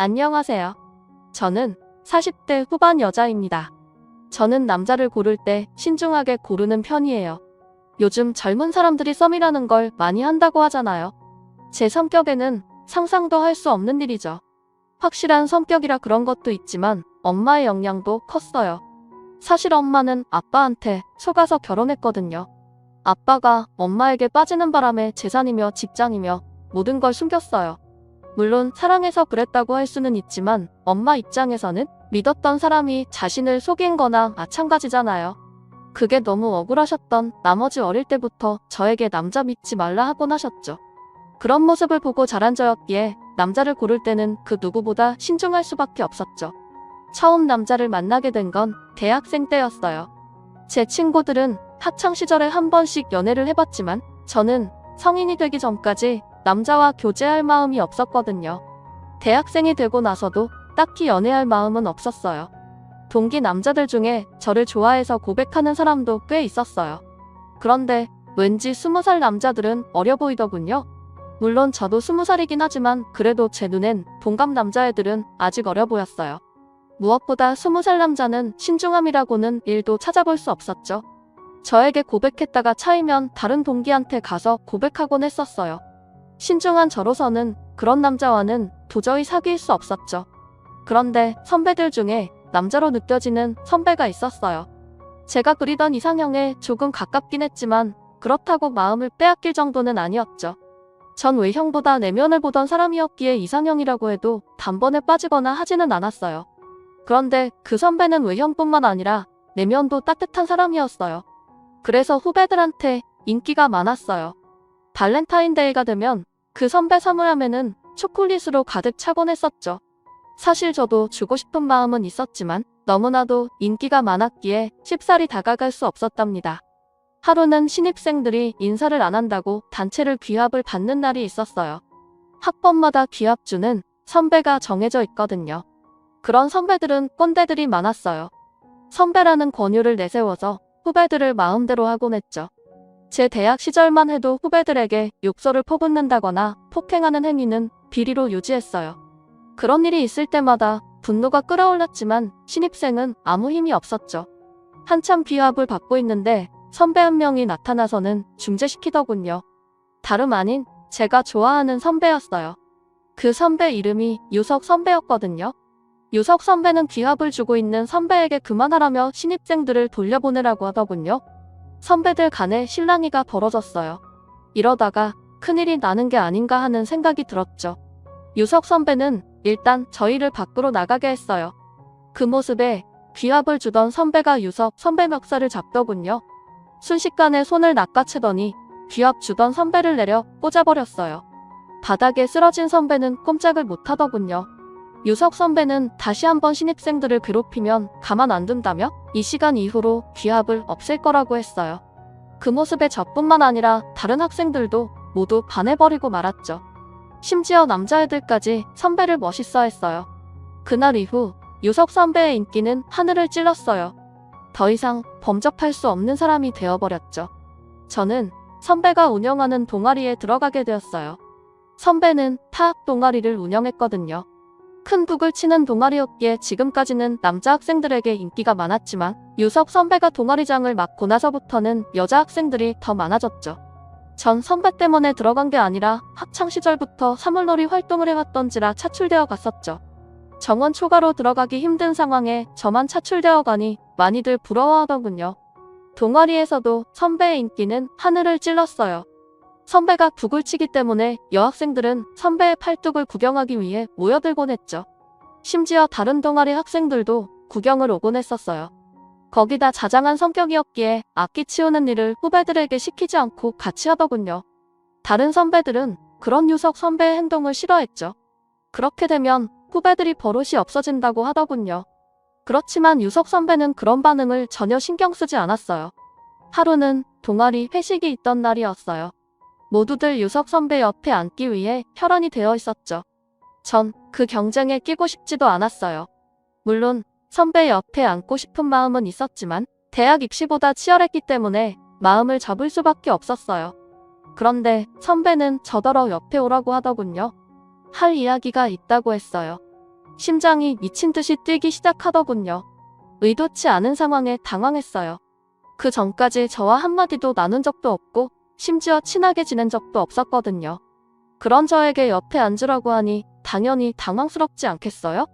안녕하세요. 저는 40대 후반 여자입니다. 저는 남자를 고를 때 신중하게 고르는 편이에요. 요즘 젊은 사람들이 썸이라는 걸 많이 한다고 하잖아요. 제 성격에는 상상도 할 수 없는 일이죠. 확실한 성격이라 그런 것도 있지만 엄마의 영향도 컸어요. 사실 엄마는 아빠한테 속아서 결혼했거든요. 아빠가 엄마에게 빠지는 바람에 재산이며 직장이며 모든 걸 숨겼어요. 물론 사랑해서 그랬다고 할 수는 있지만 엄마 입장에서는 믿었던 사람이 자신을 속인 거나 마찬가지잖아요. 그게 너무 억울하셨던 나머지 어릴 때부터 저에게 남자 믿지 말라 하곤 하셨죠. 그런 모습을 보고 자란 저였기에 남자를 고를 때는 그 누구보다 신중할 수밖에 없었죠. 처음 남자를 만나게 된 건 대학생 때였어요. 제 친구들은 학창 시절에 한 번씩 연애를 해봤지만 저는 성인이 되기 전까지 남자와 교제할 마음이 없었거든요. 대학생이 되고 나서도 딱히 연애할 마음은 없었어요. 동기 남자들 중에 저를 좋아해서 고백하는 사람도 꽤 있었어요. 그런데 왠지 20살 남자들은 어려 보이더군요. 물론 저도 20살이긴 하지만 그래도 제 눈엔 동갑 남자애들은 아직 어려 보였어요. 무엇보다 20살 남자는 신중함이라고는 1도 찾아볼 수 없었죠. 저에게 고백했다가 차이면 다른 동기한테 가서 고백하곤 했었어요. 신중한 저로서는 그런 남자와는 도저히 사귈 수 없었죠. 그런데 선배들 중에 남자로 느껴지는 선배가 있었어요. 제가 그리던 이상형에 조금 가깝긴 했지만 그렇다고 마음을 빼앗길 정도는 아니었죠. 전 외형보다 내면을 보던 사람이었기에 이상형이라고 해도 단번에 빠지거나 하지는 않았어요. 그런데 그 선배는 외형뿐만 아니라 내면도 따뜻한 사람이었어요. 그래서 후배들한테 인기가 많았어요. 발렌타인데이가 되면 그 선배 사물함에는 초콜릿으로 가득 차곤 했었죠. 사실 저도 주고 싶은 마음은 있었지만 너무나도 인기가 많았기에 쉽사리 다가갈 수 없었답니다. 하루는 신입생들이 인사를 안 한다고 단체를 귀합을 받는 날이 있었어요. 학번마다 귀합주는 선배가 정해져 있거든요. 그런 선배들은 꼰대들이 많았어요. 선배라는 권유를 내세워서 후배들을 마음대로 하곤 했죠. 제 대학 시절만 해도 후배들에게 욕설을 퍼붓는다거나 폭행하는 행위는 비리로 유지했어요. 그런 일이 있을 때마다 분노가 끓어올랐지만 신입생은 아무 힘이 없었죠. 한참 귀합을 받고 있는데 선배 한 명이 나타나서는 중재시키더군요. 다름 아닌 제가 좋아하는 선배였어요. 그 선배 이름이 유석 선배였거든요. 유석 선배는 귀합을 주고 있는 선배에게 그만하라며 신입생들을 돌려보내라고 하더군요. 선배들 간에 실랑이가 벌어졌어요. 이러다가 큰일이 나는 게 아닌가 하는 생각이 들었죠. 유석 선배는 일단 저희를 밖으로 나가게 했어요. 그 모습에 귀합을 주던 선배가 유석 선배 멱살을 잡더군요. 순식간에 손을 낚아채더니 귀합 주던 선배를 내려 꽂아버렸어요. 바닥에 쓰러진 선배는 꼼짝을 못하더군요. 유석 선배는 다시 한번 신입생들을 괴롭히면 가만 안 둔다며 이 시간 이후로 귀합을 없앨 거라고 했어요. 그 모습에 저뿐만 아니라 다른 학생들도 모두 반해버리고 말았죠. 심지어 남자애들까지 선배를 멋있어 했어요. 그날 이후 유석 선배의 인기는 하늘을 찔렀어요. 더 이상 범접할 수 없는 사람이 되어버렸죠. 저는 선배가 운영하는 동아리에 들어가게 되었어요. 선배는 타악 동아리를 운영했거든요. 큰 북을 치는 동아리였기에 지금까지는 남자 학생들에게 인기가 많았지만 유석 선배가 동아리장을 맡고 나서부터는 여자 학생들이 더 많아졌죠. 전 선배 때문에 들어간 게 아니라 학창시절부터 사물놀이 활동을 해왔던지라 차출되어 갔었죠. 정원 초과로 들어가기 힘든 상황에 저만 차출되어 가니 많이들 부러워하더군요. 동아리에서도 선배의 인기는 하늘을 찔렀어요. 선배가 북을 치기 때문에 여학생들은 선배의 팔뚝을 구경하기 위해 모여들곤 했죠. 심지어 다른 동아리 학생들도 구경을 오곤 했었어요. 거기다 자장한 성격이었기에 악기 치우는 일을 후배들에게 시키지 않고 같이 하더군요. 다른 선배들은 그런 유석 선배의 행동을 싫어했죠. 그렇게 되면 후배들이 버릇이 없어진다고 하더군요. 그렇지만 유석 선배는 그런 반응을 전혀 신경 쓰지 않았어요. 하루는 동아리 회식이 있던 날이었어요. 모두들 유석 선배 옆에 앉기 위해 혈안이 되어 있었죠. 전 그 경쟁에 끼고 싶지도 않았어요. 물론 선배 옆에 앉고 싶은 마음은 있었지만 대학 입시보다 치열했기 때문에 마음을 접을 수밖에 없었어요. 그런데 선배는 저더러 옆에 오라고 하더군요. 할 이야기가 있다고 했어요. 심장이 미친 듯이 뛰기 시작하더군요. 의도치 않은 상황에 당황했어요. 그 전까지 저와 한마디도 나눈 적도 없고 심지어 친하게 지낸 적도 없었거든요. 그런 저에게 옆에 앉으라고 하니 당연히 당황스럽지 않겠어요?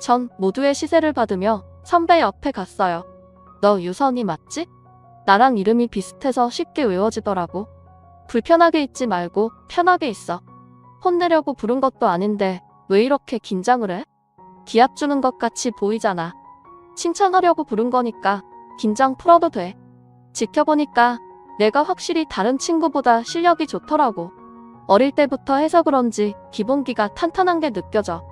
전 모두의 시세를 받으며 선배 옆에 갔어요. 너 유선이 맞지? 나랑 이름이 비슷해서 쉽게 외워지더라고. 불편하게 있지 말고 편하게 있어. 혼내려고 부른 것도 아닌데 왜 이렇게 긴장을 해? 기합 주는 것 같이 보이잖아. 칭찬하려고 부른 거니까 긴장 풀어도 돼. 지켜보니까 내가 확실히 다른 친구보다 실력이 좋더라고. 어릴 때부터 해서 그런지 기본기가 탄탄한 게 느껴져.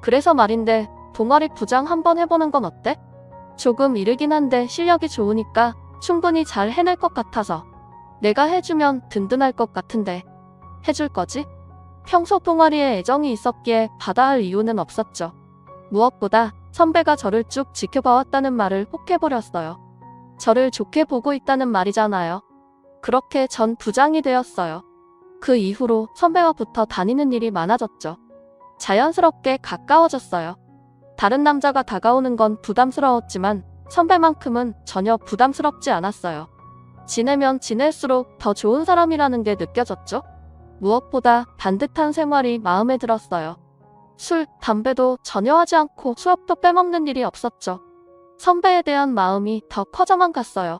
그래서 말인데 동아리 부장 한번 해보는 건 어때? 조금 이르긴 한데 실력이 좋으니까 충분히 잘 해낼 것 같아서. 내가 해주면 든든할 것 같은데 해줄 거지? 평소 동아리에 애정이 있었기에 받아야 할 이유는 없었죠. 무엇보다 선배가 저를 쭉 지켜봐왔다는 말을 혹 해버렸어요. 저를 좋게 보고 있다는 말이잖아요. 그렇게 전 부장이 되었어요. 그 이후로 선배와 붙어 다니는 일이 많아졌죠. 자연스럽게 가까워졌어요. 다른 남자가 다가오는 건 부담스러웠지만 선배만큼은 전혀 부담스럽지 않았어요. 지내면 지낼수록 더 좋은 사람이라는 게 느껴졌죠. 무엇보다 반듯한 생활이 마음에 들었어요. 술, 담배도 전혀 하지 않고 수업도 빼먹는 일이 없었죠. 선배에 대한 마음이 더 커져만 갔어요.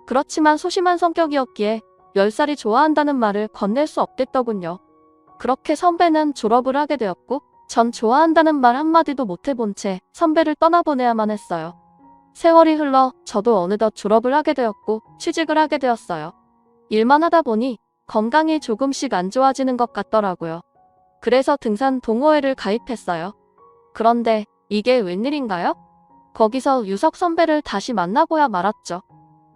그렇지만 소심한 성격이었기에 10살이 좋아한다는 말을 건넬 수 없겠더군요. 그렇게 선배는 졸업을 하게 되었고 전 좋아한다는 말 한마디도 못 해본 채 선배를 떠나보내야만 했어요. 세월이 흘러 저도 어느덧 졸업을 하게 되었고 취직을 하게 되었어요. 일만 하다 보니 건강이 조금씩 안 좋아지는 것 같더라고요. 그래서 등산 동호회를 가입했어요. 그런데 이게 웬일인가요? 거기서 유석 선배를 다시 만나고야 말았죠.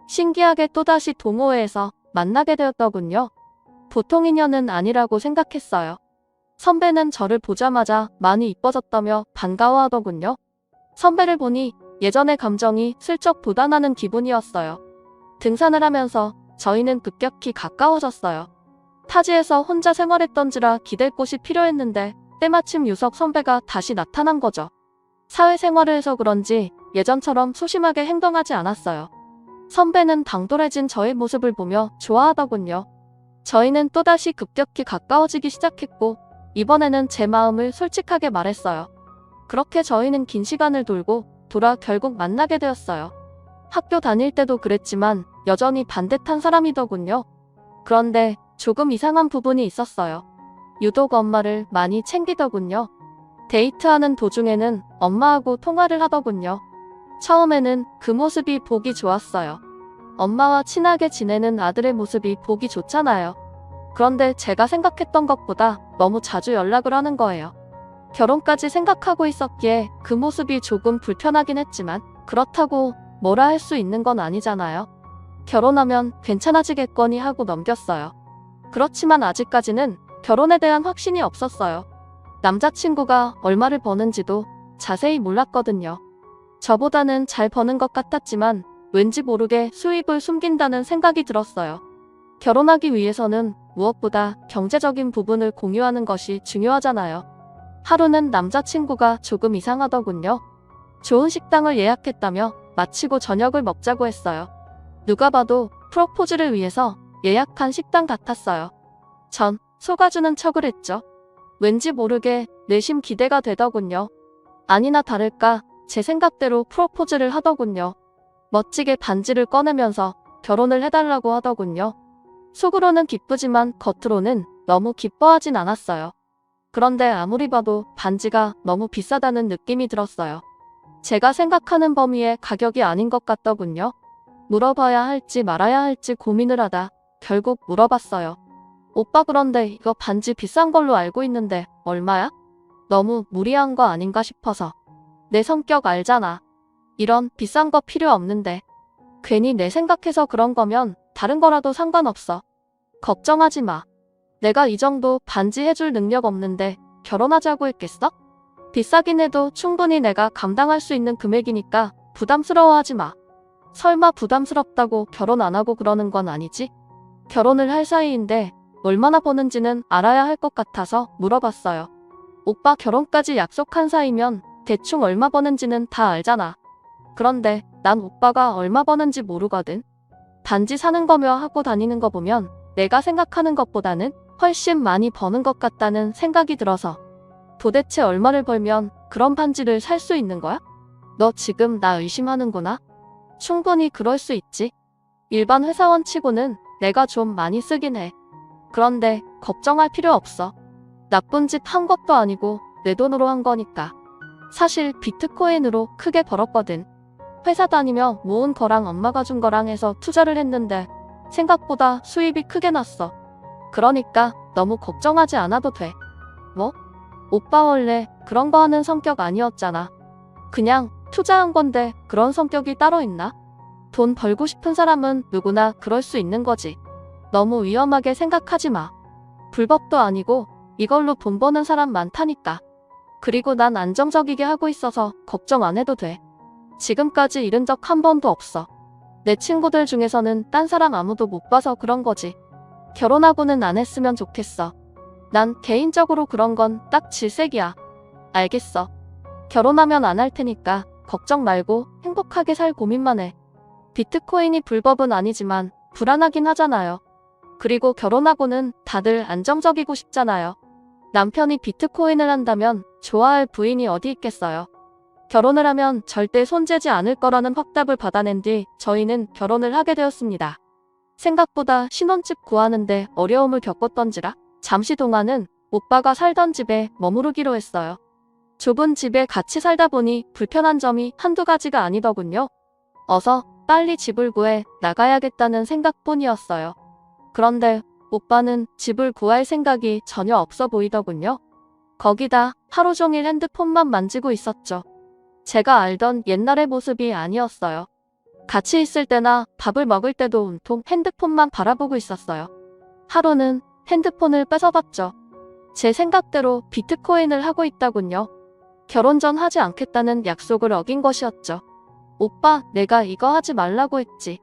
신기하게 또다시 동호회에서 만나게 되었더군요. 보통 인연은 아니라고 생각했어요. 선배는 저를 보자마자 많이 이뻐졌다며 반가워하더군요. 선배를 보니 예전의 감정이 슬쩍 돋아나는 기분이었어요. 등산을 하면서 저희는 급격히 가까워졌어요. 타지에서 혼자 생활했던지라 기댈 곳이 필요했는데 때마침 유석 선배가 다시 나타난 거죠. 사회생활을 해서 그런지 예전처럼 소심하게 행동하지 않았어요. 선배는 당돌해진 저의 모습을 보며 좋아하더군요. 저희는 또다시 급격히 가까워지기 시작했고 이번에는 제 마음을 솔직하게 말했어요. 그렇게 저희는 긴 시간을 돌고 돌아 결국 만나게 되었어요. 학교 다닐 때도 그랬지만 여전히 반듯한 사람이더군요. 그런데 조금 이상한 부분이 있었어요. 유독 엄마를 많이 챙기더군요. 데이트하는 도중에는 엄마하고 통화를 하더군요. 처음에는 그 모습이 보기 좋았어요. 엄마와 친하게 지내는 아들의 모습이 보기 좋잖아요. 그런데 제가 생각했던 것보다 너무 자주 연락을 하는 거예요. 결혼까지 생각하고 있었기에 그 모습이 조금 불편하긴 했지만 그렇다고 뭐라 할 수 있는 건 아니잖아요. 결혼하면 괜찮아지겠거니 하고 넘겼어요. 그렇지만 아직까지는 결혼에 대한 확신이 없었어요. 남자친구가 얼마를 버는지도 자세히 몰랐거든요. 저보다는 잘 버는 것 같았지만 왠지 모르게 수입을 숨긴다는 생각이 들었어요. 결혼하기 위해서는 무엇보다 경제적인 부분을 공유하는 것이 중요하잖아요. 하루는 남자친구가 조금 이상하더군요. 좋은 식당을 예약했다며 마치고 저녁을 먹자고 했어요. 누가 봐도 프로포즈를 위해서 예약한 식당 같았어요. 전 속아주는 척을 했죠. 왠지 모르게 내심 기대가 되더군요. 아니나 다를까 제 생각대로 프로포즈를 하더군요. 멋지게 반지를 꺼내면서 결혼을 해달라고 하더군요. 속으로는 기쁘지만 겉으로는 너무 기뻐하진 않았어요. 그런데 아무리 봐도 반지가 너무 비싸다는 느낌이 들었어요. 제가 생각하는 범위의 가격이 아닌 것 같더군요. 물어봐야 할지 말아야 할지 고민을 하다 결국 물어봤어요. 오빠 그런데 이거 반지 비싼 걸로 알고 있는데 얼마야? 너무 무리한 거 아닌가 싶어서. 내 성격 알잖아. 이런 비싼 거 필요 없는데. 괜히 내 생각해서 그런 거면 다른 거라도 상관없어. 걱정하지 마. 내가 이 정도 반지 해줄 능력 없는데 결혼하자고 했겠어? 비싸긴 해도 충분히 내가 감당할 수 있는 금액이니까 부담스러워하지 마. 설마 부담스럽다고 결혼 안 하고 그러는 건 아니지? 결혼을 할 사이인데 얼마나 버는지는 알아야 할 것 같아서 물어봤어요. 오빠 결혼까지 약속한 사이면 대충 얼마 버는지는 다 알잖아. 그런데 난 오빠가 얼마 버는지 모르거든. 단지 사는 거며 하고 다니는 거 보면 내가 생각하는 것보다는 훨씬 많이 버는 것 같다는 생각이 들어서 도대체 얼마를 벌면 그런 반지를 살 수 있는 거야? 너 지금 나 의심하는구나? 충분히 그럴 수 있지. 일반 회사원 치고는 내가 좀 많이 쓰긴 해. 그런데 걱정할 필요 없어. 나쁜 짓 한 것도 아니고 내 돈으로 한 거니까. 사실 비트코인으로 크게 벌었거든. 회사 다니며 모은 거랑 엄마가 준 거랑 해서 투자를 했는데 생각보다 수입이 크게 났어. 그러니까 너무 걱정하지 않아도 돼. 뭐? 오빠 원래 그런 거 하는 성격 아니었잖아. 그냥 투자한 건데 그런 성격이 따로 있나? 돈 벌고 싶은 사람은 누구나 그럴 수 있는 거지. 너무 위험하게 생각하지 마. 불법도 아니고 이걸로 돈 버는 사람 많다니까. 그리고 난 안정적이게 하고 있어서 걱정 안 해도 돼. 지금까지 잃은 적 한 번도 없어. 내 친구들 중에서는 딴 사람 아무도 못 봐서 그런 거지. 결혼하고는 안 했으면 좋겠어. 난 개인적으로 그런 건 딱 질색이야. 알겠어. 결혼하면 안 할 테니까 걱정 말고 행복하게 살 고민만 해. 비트코인이 불법은 아니지만 불안하긴 하잖아요. 그리고 결혼하고는 다들 안정적이고 싶잖아요. 남편이 비트코인을 한다면 좋아할 부인이 어디 있겠어요. 결혼을 하면 절대 손재지 않을 거라는 확답을 받아낸 뒤 저희는 결혼을 하게 되었습니다. 생각보다 신혼집 구하는데 어려움을 겪었던지라 잠시 동안은 오빠가 살던 집에 머무르기로 했어요. 좁은 집에 같이 살다 보니 불편한 점이 한두 가지가 아니더군요. 어서 빨리 집을 구해 나가야겠다는 생각뿐이었어요. 그런데 오빠는 집을 구할 생각이 전혀 없어 보이더군요. 거기다 하루 종일 핸드폰만 만지고 있었죠. 제가 알던 옛날의 모습이 아니었어요. 같이 있을 때나 밥을 먹을 때도 온통 핸드폰만 바라보고 있었어요. 하루는 핸드폰을 뺏어봤죠. 제 생각대로 비트코인을 하고 있다군요. 결혼 전 하지 않겠다는 약속을 어긴 것이었죠. 오빠, 내가 이거 하지 말라고 했지.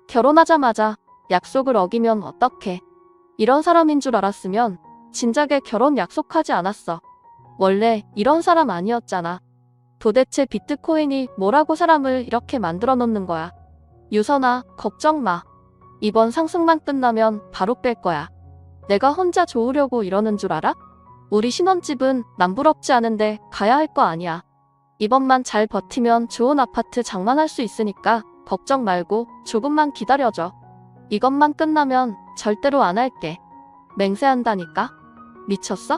결혼하자마자 약속을 어기면 어떡해. 이런 사람인 줄 알았으면 진작에 결혼 약속하지 않았어. 원래 이런 사람 아니었잖아. 도대체 비트코인이 뭐라고 사람을 이렇게 만들어 놓는 거야. 유선아, 걱정 마. 이번 상승만 끝나면 바로 뺄 거야. 내가 혼자 좋으려고 이러는 줄 알아? 우리 신혼집은 남부럽지 않은데 가야 할 거 아니야. 이번만 잘 버티면 좋은 아파트 장만할 수 있으니까 걱정 말고 조금만 기다려줘. 이것만 끝나면 절대로 안 할게. 맹세한다니까? 미쳤어?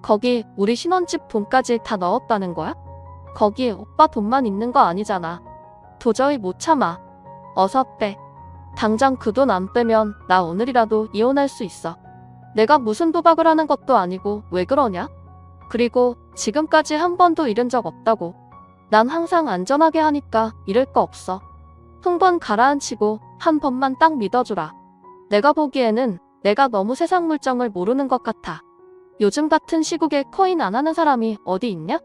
거기 우리 신혼집 돈까지 다 넣었다는 거야? 거기 오빠 돈만 있는 거 아니잖아. 도저히 못 참아. 어서 빼. 당장 그 돈 안 빼면 나 오늘이라도 이혼할 수 있어. 내가 무슨 도박을 하는 것도 아니고 왜 그러냐? 그리고 지금까지 한 번도 잃은 적 없다고. 난 항상 안전하게 하니까 잃을 거 없어. 흥분 가라앉히고 한 번만 딱 믿어주라. 내가 보기에는 내가 너무 세상 물정을 모르는 것 같아. 요즘 같은 시국에 코인 안 하는 사람이 어디 있냐?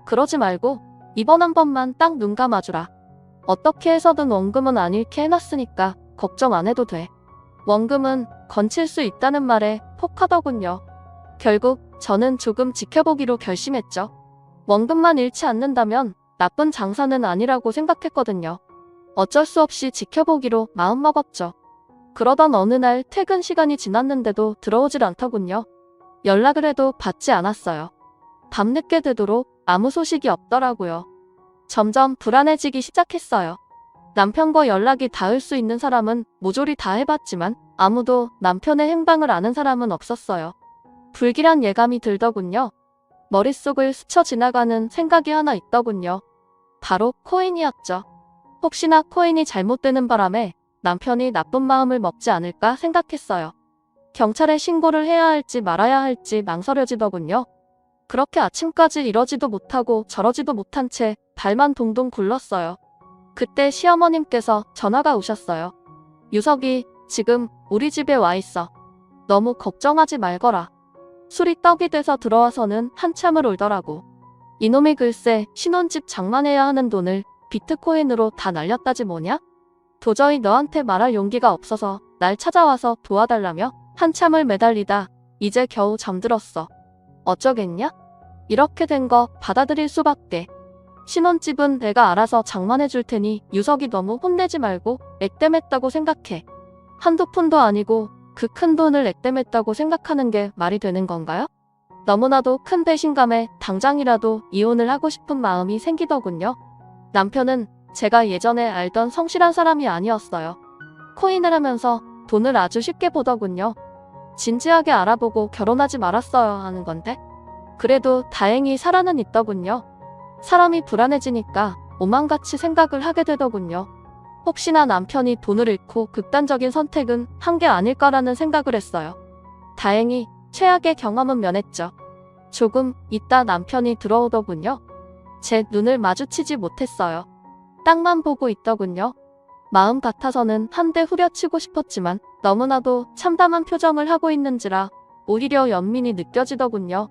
그러지 말고 이번 한 번만 딱 눈 감아주라. 어떻게 해서든 원금은 안 잃게 해놨으니까 걱정 안 해도 돼. 원금은 건칠 수 있다는 말에 폭하더군요. 결국 저는 조금 지켜보기로 결심했죠. 원금만 잃지 않는다면 나쁜 장사는 아니라고 생각했거든요. 어쩔 수 없이 지켜보기로 마음먹었죠. 그러던 어느 날 퇴근 시간이 지났는데도 들어오질 않더군요. 연락을 해도 받지 않았어요. 밤늦게 되도록 아무 소식이 없더라고요. 점점 불안해지기 시작했어요. 남편과 연락이 닿을 수 있는 사람은 모조리 다 해봤지만 아무도 남편의 행방을 아는 사람은 없었어요. 불길한 예감이 들더군요. 머릿속을 스쳐 지나가는 생각이 하나 있더군요. 바로 코인이었죠. 혹시나 코인이 잘못되는 바람에 남편이 나쁜 마음을 먹지 않을까 생각했어요. 경찰에 신고를 해야 할지 말아야 할지 망설여지더군요. 그렇게 아침까지 이러지도 못하고 저러지도 못한 채 발만 동동 굴렀어요. 그때 시어머님께서 전화가 오셨어요. 유석이 지금 우리 집에 와 있어. 너무 걱정하지 말거라. 술이 떡이 돼서 들어와서는 한참을 울더라고. 이놈이 글쎄 신혼집 장만해야 하는 돈을 비트코인으로 다 날렸다지 뭐냐? 도저히 너한테 말할 용기가 없어서 날 찾아와서 도와달라며 한참을 매달리다 이제 겨우 잠들었어. 어쩌겠냐? 이렇게 된 거 받아들일 수밖에. 신혼집은 내가 알아서 장만해 줄 테니 유석이 너무 혼내지 말고 액땜했다고 생각해. 한두 푼도 아니고 그 큰 돈을 액땜했다고 생각하는 게 말이 되는 건가요? 너무나도 큰 배신감에 당장이라도 이혼을 하고 싶은 마음이 생기더군요. 남편은 제가 예전에 알던 성실한 사람이 아니었어요. 코인을 하면서 돈을 아주 쉽게 보더군요. 진지하게 알아보고 결혼하지 말았어야 하는 건데. 그래도 다행히 살아는 있더군요. 사람이 불안해지니까 오만같이 생각을 하게 되더군요. 혹시나 남편이 돈을 잃고 극단적인 선택은 한 게 아닐까라는 생각을 했어요. 다행히 최악의 경험은 면했죠. 조금 있다 남편이 들어오더군요. 제 눈을 마주치지 못했어요. 땅만 보고 있더군요. 마음 같아서는 한 대 후려치고 싶었지만 너무나도 참담한 표정을 하고 있는지라 오히려 연민이 느껴지더군요.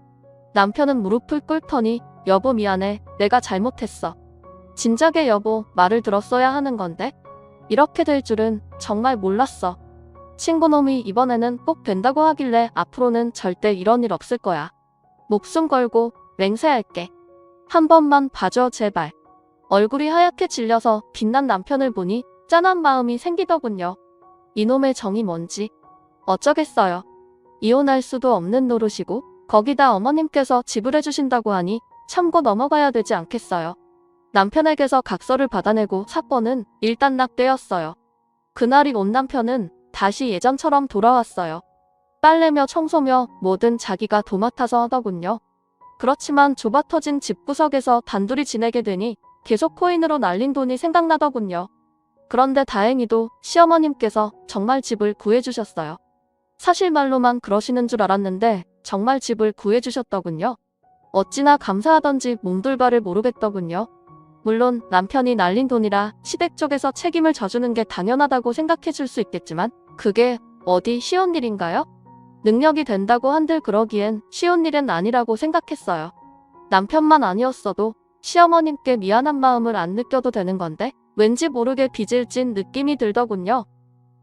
남편은 무릎을 꿇더니 여보 미안해. 내가 잘못했어. 진작에 여보 말을 들었어야 하는 건데. 이렇게 될 줄은 정말 몰랐어. 친구놈이 이번에는 꼭 된다고 하길래 앞으로는 절대 이런 일 없을 거야. 목숨 걸고 맹세할게. 한 번만 봐줘 제발. 얼굴이 하얗게 질려서 빛난 남편을 보니 짠한 마음이 생기더군요. 이놈의 정이 뭔지 어쩌겠어요. 이혼할 수도 없는 노릇이고 거기다 어머님께서 지불해주신다고 하니 참고 넘어가야 되지 않겠어요. 남편에게서 각서를 받아내고 사건은 일단락되었어요. 그날이 온 남편은 다시 예전처럼 돌아왔어요. 빨래며 청소며 뭐든 자기가 도맡아서 하더군요. 그렇지만 좁아터진 집구석에서 단둘이 지내게 되니 계속 코인으로 날린 돈이 생각나더군요. 그런데 다행히도 시어머님께서 정말 집을 구해주셨어요. 사실 말로만 그러시는 줄 알았는데 정말 집을 구해주셨더군요. 어찌나 감사하던지 몸둘바를 모르겠더군요. 물론 남편이 날린 돈이라 시댁 쪽에서 책임을 져주는 게 당연하다고 생각해 줄 수 있겠지만 그게 어디 쉬운 일인가요? 능력이 된다고 한들 그러기엔 쉬운 일은 아니라고 생각했어요. 남편만 아니었어도 시어머님께 미안한 마음을 안 느껴도 되는 건데 왠지 모르게 빚을 진 느낌이 들더군요.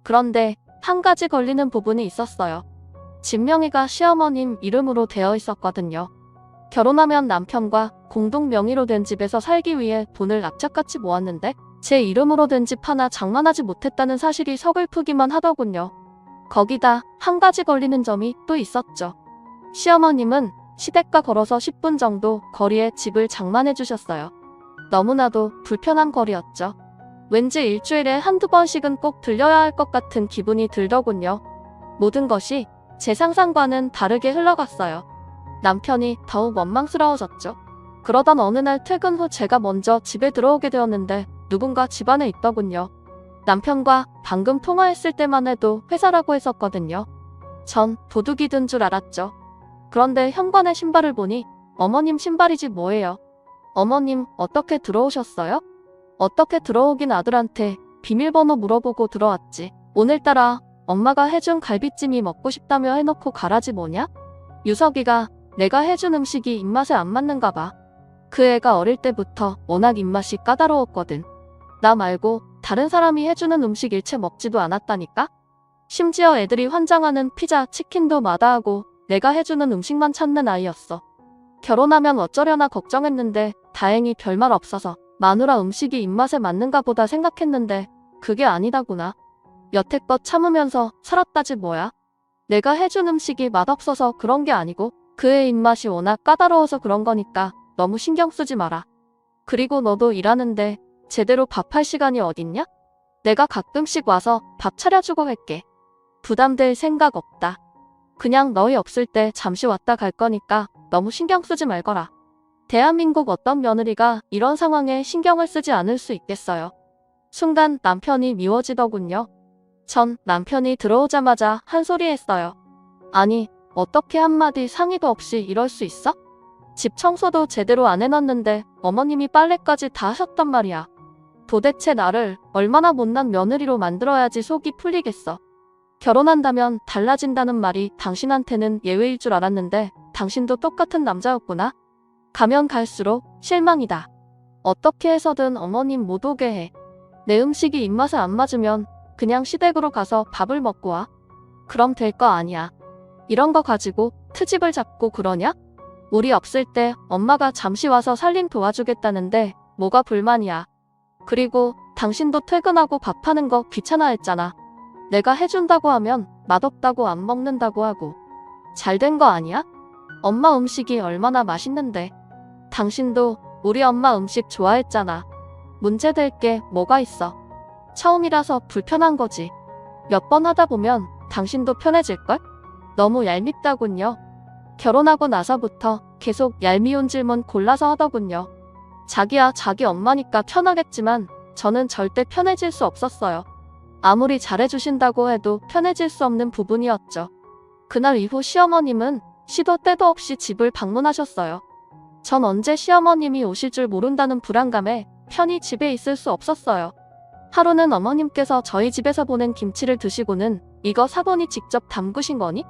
그런데 한 가지 걸리는 부분이 있었어요. 집 명의가 시어머님 이름으로 되어 있었거든요. 결혼하면 남편과 공동 명의로 된 집에서 살기 위해 돈을 악착같이 모았는데 제 이름으로 된 집 하나 장만하지 못했다는 사실이 서글프기만 하더군요. 거기다 한 가지 걸리는 점이 또 있었죠. 시어머님은 시댁과 걸어서 10분 정도 거리에 집을 장만해 주셨어요. 너무나도 불편한 거리였죠. 왠지 일주일에 한두 번씩은 꼭 들려야 할 것 같은 기분이 들더군요. 모든 것이 제 상상과는 다르게 흘러갔어요. 남편이 더욱 원망스러워졌죠. 그러던 어느 날 퇴근 후 제가 먼저 집에 들어오게 되었는데 누군가 집안에 있더군요. 남편과 방금 통화했을 때만 해도 회사라고 했었거든요. 전 도둑이 든 줄 알았죠. 그런데 현관에 신발을 보니 어머님 신발이지 뭐예요. 어머님 어떻게 들어오셨어요? 어떻게 들어오긴 아들한테 비밀번호 물어보고 들어왔지. 오늘따라 엄마가 해준 갈비찜이 먹고 싶다며 해놓고 가라지 뭐냐? 유석이가 내가 해준 음식이 입맛에 안 맞는가 봐. 그 애가 어릴 때부터 워낙 입맛이 까다로웠거든. 나 말고 다른 사람이 해주는 음식 일체 먹지도 않았다니까? 심지어 애들이 환장하는 피자, 치킨도 마다하고 내가 해주는 음식만 찾는 아이였어. 결혼하면 어쩌려나 걱정했는데 다행히 별말 없어서 마누라 음식이 입맛에 맞는가 보다 생각했는데 그게 아니다구나. 여태껏 참으면서 살았다지 뭐야. 내가 해준 음식이 맛없어서 그런 게 아니고 그의 입맛이 워낙 까다로워서 그런 거니까 너무 신경 쓰지 마라. 그리고 너도 일하는데 제대로 밥할 시간이 어딨냐? 내가 가끔씩 와서 밥 차려주고 갈게. 부담될 생각 없다. 그냥 너희 없을 때 잠시 왔다 갈 거니까 너무 신경 쓰지 말거라. 대한민국 어떤 며느리가 이런 상황에 신경을 쓰지 않을 수 있겠어요. 순간 남편이 미워지더군요. 전 남편이 들어오자마자 한 소리 했어요. 아니, 어떻게 한마디 상의도 없이 이럴 수 있어? 집 청소도 제대로 안 해놨는데 어머님이 빨래까지 다 하셨단 말이야. 도대체 나를 얼마나 못난 며느리로 만들어야지 속이 풀리겠어. 결혼한다면 달라진다는 말이 당신한테는 예외일 줄 알았는데 당신도 똑같은 남자였구나. 가면 갈수록 실망이다. 어떻게 해서든 어머님 못 오게 해. 내 음식이 입맛에 안 맞으면 그냥 시댁으로 가서 밥을 먹고 와. 그럼 될 거 아니야. 이런 거 가지고 트집을 잡고 그러냐? 우리 없을 때 엄마가 잠시 와서 살림 도와주겠다는데 뭐가 불만이야. 그리고 당신도 퇴근하고 밥하는 거 귀찮아했잖아. 내가 해준다고 하면 맛없다고 안 먹는다고 하고. 잘 된 거 아니야? 엄마 음식이 얼마나 맛있는데. 당신도 우리 엄마 음식 좋아했잖아. 문제될 게 뭐가 있어. 처음이라서 불편한 거지. 몇 번 하다 보면 당신도 편해질걸? 너무 얄밉다군요. 결혼하고 나서부터 계속 얄미운 질문 골라서 하더군요. 자기야 자기 엄마니까 편하겠지만 저는 절대 편해질 수 없었어요. 아무리 잘해주신다고 해도 편해질 수 없는 부분이었죠. 그날 이후 시어머님은 시도 때도 없이 집을 방문하셨어요. 전 언제 시어머님이 오실 줄 모른다는 불안감에 편히 집에 있을 수 없었어요. 하루는 어머님께서 저희 집에서 보낸 김치를 드시고는 이거 사보니 직접 담그신 거니?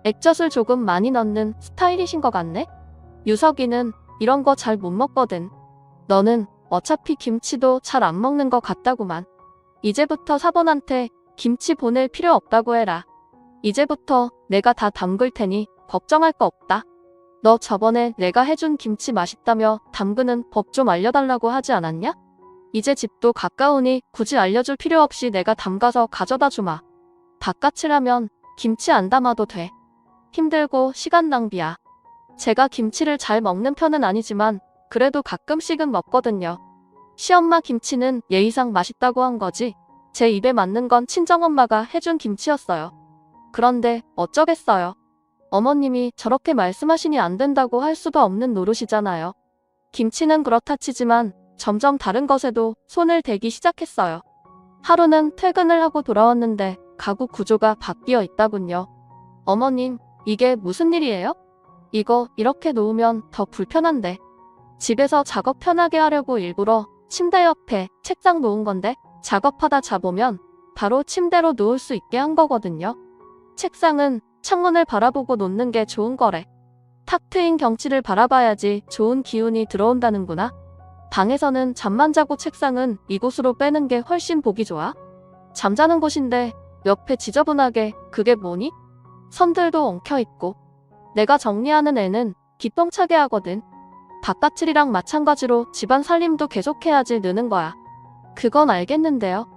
액젓을 조금 많이 넣는 스타일이신 것 같네? 유석이는 이런 거 잘 못 먹거든. 너는 어차피 김치도 잘 안 먹는 것 같다구만. 이제부터 사돈한테 김치 보낼 필요 없다고 해라. 이제부터 내가 다 담글 테니 걱정할 거 없다. 너 저번에 내가 해준 김치 맛있다며 담그는 법 좀 알려달라고 하지 않았냐? 이제 집도 가까우니 굳이 알려줄 필요 없이 내가 담가서 가져다 주마. 바깥이라면 김치 안 담아도 돼. 힘들고 시간 낭비야. 제가 김치를 잘 먹는 편은 아니지만 그래도 가끔씩은 먹거든요. 시엄마 김치는 예의상 맛있다고 한 거지 제 입에 맞는 건 친정엄마가 해준 김치였어요. 그런데 어쩌겠어요. 어머님이 저렇게 말씀하시니 안 된다고 할 수도 없는 노릇이잖아요. 김치는 그렇다 치지만 점점 다른 것에도 손을 대기 시작했어요. 하루는 퇴근을 하고 돌아왔는데 가구 구조가 바뀌어 있다군요. 어머님, 이게 무슨 일이에요? 이거 이렇게 놓으면 더 불편한데. 집에서 작업 편하게 하려고 일부러 침대 옆에 책상 놓은 건데 작업하다 자보면 바로 침대로 누울 수 있게 한 거거든요. 책상은 창문을 바라보고 놓는 게 좋은 거래. 탁 트인 경치를 바라봐야지 좋은 기운이 들어온다는구나. 방에서는 잠만 자고 책상은 이곳으로 빼는 게 훨씬 보기 좋아. 잠자는 곳인데 옆에 지저분하게 그게 뭐니? 선들도 엉켜있고. 내가 정리하는 애는 기똥차게 하거든. 바깥일이랑 마찬가지로 집안 살림도 계속해야지 느는 거야. 그건 알겠는데요.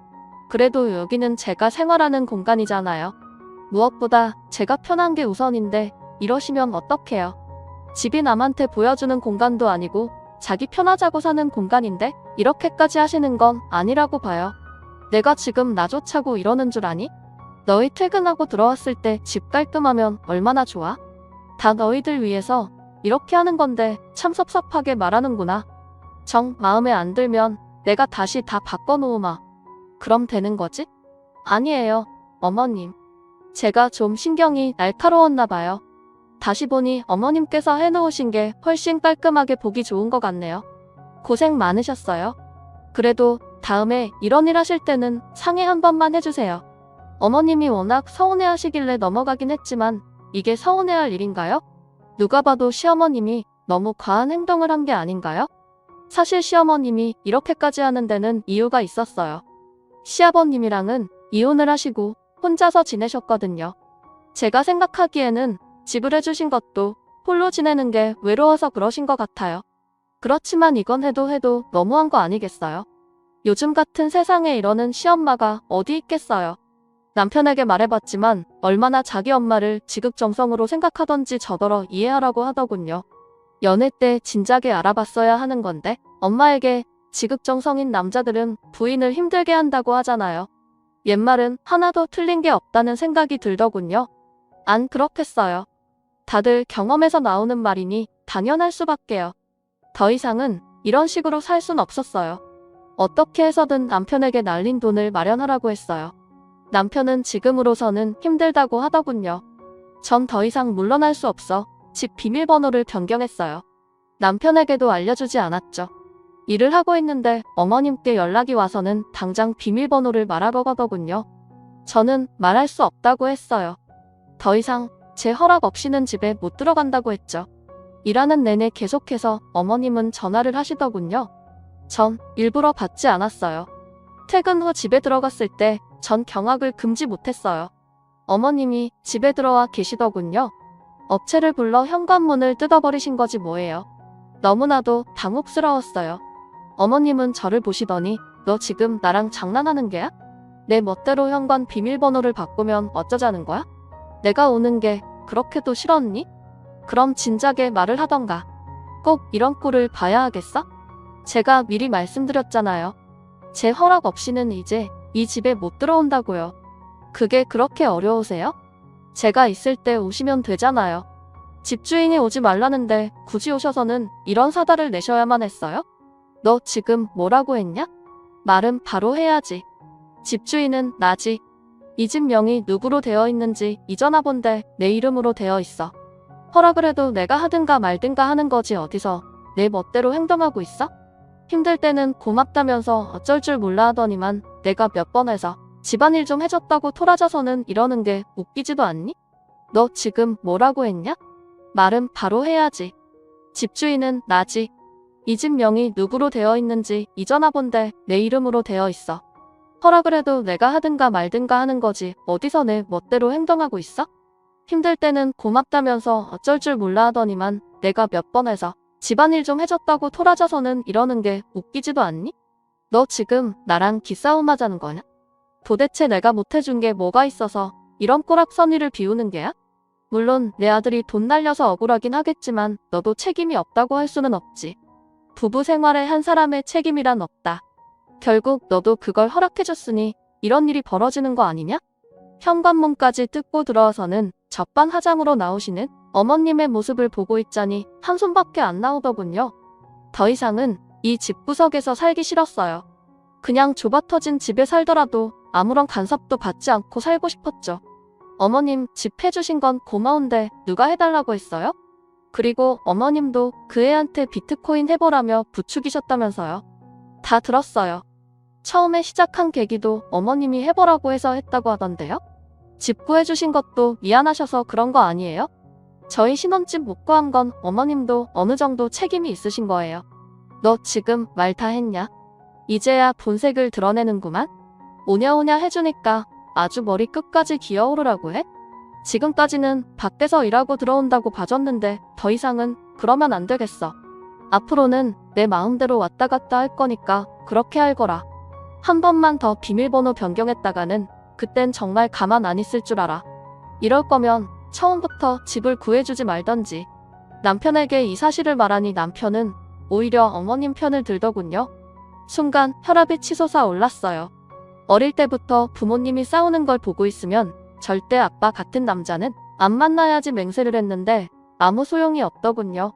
그래도 여기는 제가 생활하는 공간이잖아요. 무엇보다 제가 편한 게 우선인데 이러시면 어떡해요. 집이 남한테 보여주는 공간도 아니고 자기 편하자고 사는 공간인데 이렇게까지 하시는 건 아니라고 봐요. 내가 지금 나조차고 이러는 줄 아니? 너희 퇴근하고 들어왔을 때 집 깔끔하면 얼마나 좋아? 다 너희들 위해서 이렇게 하는 건데 참 섭섭하게 말하는구나. 정 마음에 안 들면 내가 다시 다 바꿔놓으마. 그럼 되는 거지? 아니에요, 어머님. 제가 좀 신경이 날카로웠나 봐요. 다시 보니 어머님께서 해놓으신 게 훨씬 깔끔하게 보기 좋은 것 같네요. 고생 많으셨어요. 그래도 다음에 이런 일 하실 때는 상의 한 번만 해주세요. 어머님이 워낙 서운해하시길래 넘어가긴 했지만 이게 서운해할 일인가요? 누가 봐도 시어머님이 너무 과한 행동을 한 게 아닌가요? 사실 시어머님이 이렇게까지 하는 데는 이유가 있었어요. 시아버님이랑은 이혼을 하시고 혼자서 지내셨거든요. 제가 생각하기에는 집을 해주신 것도 홀로 지내는 게 외로워서 그러신 것 같아요. 그렇지만 이건 해도 너무한 거 아니겠어요? 요즘 같은 세상에 이러는 시엄마가 어디 있겠어요. 남편에게 말해봤지만 얼마나 자기 엄마를 지극정성으로 생각하던지 저더러 이해하라고 하더군요. 연애 때 진작에 알아봤어야 하는 건데 엄마에게 지극정성인 남자들은 부인을 힘들게 한다고 하잖아요. 옛말은 하나도 틀린 게 없다는 생각이 들더군요. 안 그렇겠어요. 다들 경험에서 나오는 말이니 당연할 수밖에요. 더 이상은 이런 식으로 살 순 없었어요. 어떻게 해서든 남편에게 날린 돈을 마련하라고 했어요. 남편은 지금으로서는 힘들다고 하더군요. 전 더 이상 물러날 수 없어 집 비밀번호를 변경했어요. 남편에게도 알려주지 않았죠. 일을 하고 있는데 어머님께 연락이 와서는 당장 비밀번호를 말하라더군요. 저는 말할 수 없다고 했어요. 더 이상 제 허락 없이는 집에 못 들어간다고 했죠. 일하는 내내 계속해서 어머님은 전화를 하시더군요. 전 일부러 받지 않았어요. 퇴근 후 집에 들어갔을 때 전 경악을 금지 못했어요. 어머님이 집에 들어와 계시더군요. 업체를 불러 현관문을 뜯어버리신 거지 뭐예요. 너무나도 당혹스러웠어요. 어머님은 저를 보시더니 너 지금 나랑 장난하는 게야? 내 멋대로 현관 비밀번호를 바꾸면 어쩌자는 거야? 내가 오는 게 그렇게도 싫었니? 그럼 진작에 말을 하던가. 꼭 이런 꼴을 봐야 하겠어? 제가 미리 말씀드렸잖아요. 제 허락 없이는 이제 이 집에 못 들어온다고요. 그게 그렇게 어려우세요? 제가 있을 때 오시면 되잖아요. 집주인이 오지 말라는데 굳이 오셔서는 이런 사달을 내셔야만 했어요? 너 지금 뭐라고 했냐? 말은 바로 해야지. 집주인은 나지. 이 집 명이 누구로 되어 있는지 이 전화본데 내 이름으로 되어 있어. 허락을 해도 내가 하든가 말든가 하는 거지 어디서 내 멋대로 행동하고 있어? 힘들 때는 고맙다면서 어쩔 줄 몰라 하더니만 내가 몇 번 해서 집안일 좀 해줬다고 토라져서는 이러는 게 웃기지도 않니? 너 지금 뭐라고 했냐? 말은 바로 해야지. 집주인은 나지. 이 집 명이 누구로 되어 있는지 이 전화본데 내 이름으로 되어 있어. 허락을 해도 내가 하든가 말든가 하는 거지 어디서 내 멋대로 행동하고 있어? 힘들 때는 고맙다면서 어쩔 줄 몰라 하더니만 내가 몇 번 해서 집안일 좀 해줬다고 토라져서는 이러는 게 웃기지도 않니? 너 지금 나랑 기싸움 하자는 거냐? 도대체 내가 못해준 게 뭐가 있어서 이런 꼬락서니를 비우는 게야? 물론 내 아들이 돈 날려서 억울하긴 하겠지만 너도 책임이 없다고 할 수는 없지. 부부 생활에 한 사람의 책임이란 없다. 결국 너도 그걸 허락해줬으니 이런 일이 벌어지는 거 아니냐? 현관문까지 뜯고 들어와서는 적반하장으로 나오시는 어머님의 모습을 보고 있자니 한숨밖에 안 나오더군요. 더 이상은 이 집구석에서 살기 싫었어요. 그냥 좁아터진 집에 살더라도 아무런 간섭도 받지 않고 살고 싶었죠. 어머님 집 해주신 건 고마운데 누가 해달라고 했어요? 그리고 어머님도 그 애한테 비트코인 해보라며 부추기셨다면서요. 다 들었어요. 처음에 시작한 계기도 어머님이 해보라고 해서 했다고 하던데요. 집 구해주신 것도 미안하셔서 그런 거 아니에요? 저희 신혼집 못 구한 건 어머님도 어느 정도 책임이 있으신 거예요. 너 지금 말 다 했냐? 이제야 본색을 드러내는구만. 오냐오냐 해주니까 아주 머리 끝까지 기어오르라고 해? 지금까지는 밖에서 일하고 들어온다고 봐줬는데 더 이상은 그러면 안 되겠어. 앞으로는 내 마음대로 왔다 갔다 할 거니까 그렇게 할 거라. 한 번만 더 비밀번호 변경했다가는 그땐 정말 가만 안 있을 줄 알아. 이럴 거면 처음부터 집을 구해주지 말던지. 남편에게 이 사실을 말하니 남편은 오히려 어머님 편을 들더군요. 순간 혈압이 치솟아 올랐어요. 어릴 때부터 부모님이 싸우는 걸 보고 있으면 절대 아빠 같은 남자는 안 만나야지 맹세를 했는데 아무 소용이 없더군요.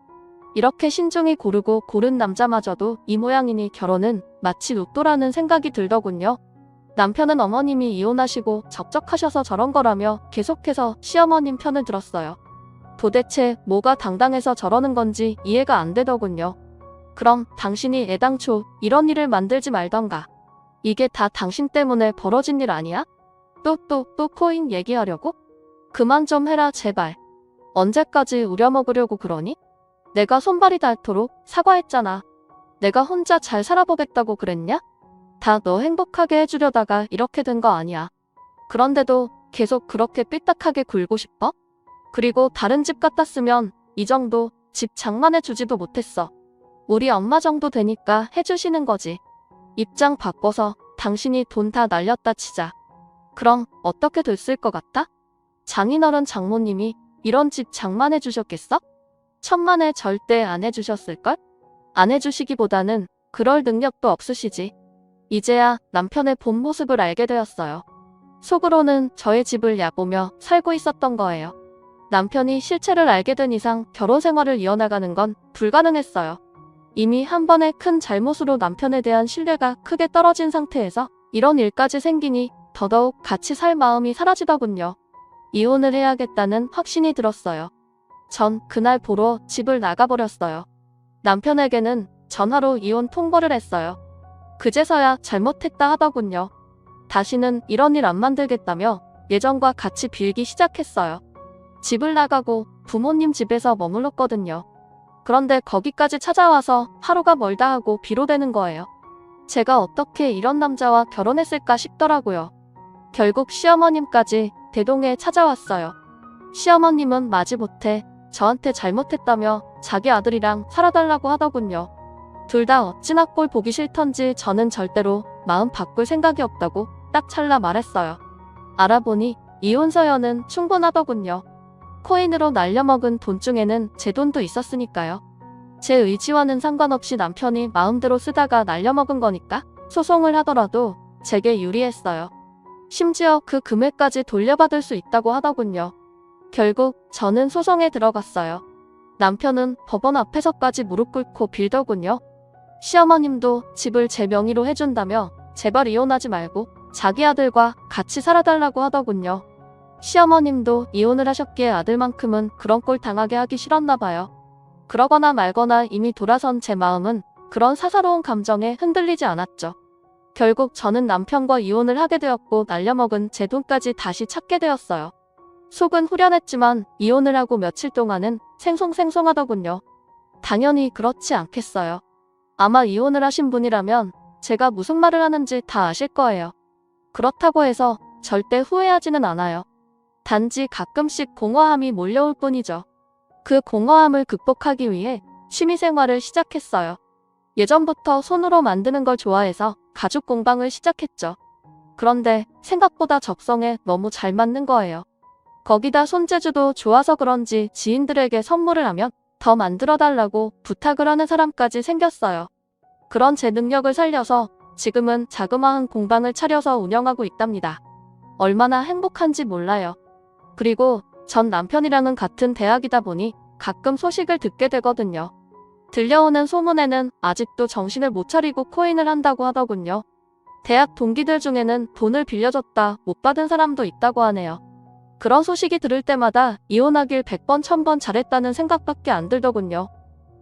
이렇게 신중히 고르고 고른 남자마저도 이 모양이니 결혼은 마치 로또라는 생각이 들더군요. 남편은 어머님이 이혼하시고 적적하셔서 저런 거라며 계속해서 시어머님 편을 들었어요. 도대체 뭐가 당당해서 저러는 건지 이해가 안 되더군요. 그럼 당신이 애당초 이런 일을 만들지 말던가. 이게 다 당신 때문에 벌어진 일 아니야? 또 코인 얘기하려고? 그만 좀 해라 제발. 언제까지 우려먹으려고 그러니? 내가 손발이 닳도록 사과했잖아. 내가 혼자 잘 살아보겠다고 그랬냐? 다 너 행복하게 해주려다가 이렇게 된 거 아니야. 그런데도 계속 그렇게 삐딱하게 굴고 싶어? 그리고 다른 집 같았으면 이 정도 집 장만해주지도 못했어. 우리 엄마 정도 되니까 해주시는 거지. 입장 바꿔서 당신이 돈 다 날렸다 치자. 그럼 어떻게 됐을 것 같아? 장인어른 장모님이 이런 집 장만해 주셨겠어? 천만에 절대 안 해주셨을걸? 안 해주시기보다는 그럴 능력도 없으시지. 이제야 남편의 본 모습을 알게 되었어요. 속으로는 저의 집을 얕보며 살고 있었던 거예요. 남편이 실체를 알게 된 이상 결혼 생활을 이어나가는 건 불가능했어요. 이미 한 번의 큰 잘못으로 남편에 대한 신뢰가 크게 떨어진 상태에서 이런 일까지 생기니 더더욱 같이 살 마음이 사라지더군요. 이혼을 해야겠다는 확신이 들었어요. 전 그날 보러 집을 나가버렸어요. 남편에게는 전화로 이혼 통보를 했어요. 그제서야 잘못했다 하더군요. 다시는 이런 일 안 만들겠다며 예전과 같이 빌기 시작했어요. 집을 나가고 부모님 집에서 머물렀거든요. 그런데 거기까지 찾아와서 하루가 멀다 하고 비로되는 거예요. 제가 어떻게 이런 남자와 결혼했을까 싶더라고요. 결국 시어머님까지 대동에 찾아왔어요. 시어머님은 마지못해 저한테 잘못했다며 자기 아들이랑 살아달라고 하더군요. 둘 다 어찌나 꼴 보기 싫던지 저는 절대로 마음 바꿀 생각이 없다고 딱 잘라 말했어요. 알아보니 이혼 서연은 충분하더군요. 코인으로 날려먹은 돈 중에는 제 돈도 있었으니까요. 제 의지와는 상관없이 남편이 마음대로 쓰다가 날려먹은 거니까 소송을 하더라도 제게 유리했어요. 심지어 그 금액까지 돌려받을 수 있다고 하더군요. 결국 저는 소송에 들어갔어요. 남편은 법원 앞에서까지 무릎 꿇고 빌더군요. 시어머님도 집을 제 명의로 해준다며 제발 이혼하지 말고 자기 아들과 같이 살아달라고 하더군요. 시어머님도 이혼을 하셨기에 아들만큼은 그런 꼴 당하게 하기 싫었나 봐요. 그러거나 말거나 이미 돌아선 제 마음은 그런 사사로운 감정에 흔들리지 않았죠. 결국 저는 남편과 이혼을 하게 되었고 날려먹은 제 돈까지 다시 찾게 되었어요. 속은 후련했지만 이혼을 하고 며칠 동안은 생송생송하더군요. 당연히 그렇지 않겠어요. 아마 이혼을 하신 분이라면 제가 무슨 말을 하는지 다 아실 거예요. 그렇다고 해서 절대 후회하지는 않아요. 단지 가끔씩 공허함이 몰려올 뿐이죠. 그 공허함을 극복하기 위해 취미생활을 시작했어요. 예전부터 손으로 만드는 걸 좋아해서 가죽 공방을 시작했죠. 그런데 생각보다 적성에 너무 잘 맞는 거예요. 거기다 손재주도 좋아서 그런지 지인들에게 선물을 하면 더 만들어달라고 부탁을 하는 사람까지 생겼어요. 그런 제 능력을 살려서 지금은 자그마한 공방을 차려서 운영하고 있답니다. 얼마나 행복한지 몰라요. 그리고 전 남편이랑은 같은 대학이다 보니 가끔 소식을 듣게 되거든요. 들려오는 소문에는 아직도 정신을 못 차리고 코인을 한다고 하더군요. 대학 동기들 중에는 돈을 빌려줬다 못 받은 사람도 있다고 하네요. 그런 소식이 들을 때마다 이혼하길 100번 1000번 잘했다는 생각밖에 안 들더군요.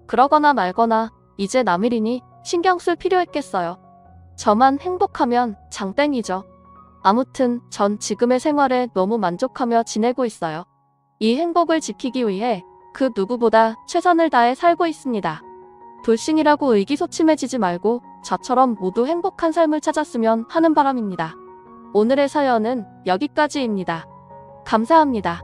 그러거나 말거나 이제 남일이니 신경 쓸 필요 있겠어요. 저만 행복하면 장땡이죠. 아무튼 전 지금의 생활에 너무 만족하며 지내고 있어요. 이 행복을 지키기 위해 그 누구보다 최선을 다해 살고 있습니다. 돌싱이라고 의기소침해지지 말고 저처럼 모두 행복한 삶을 찾았으면 하는 바람입니다. 오늘의 사연은 여기까지입니다. 감사합니다.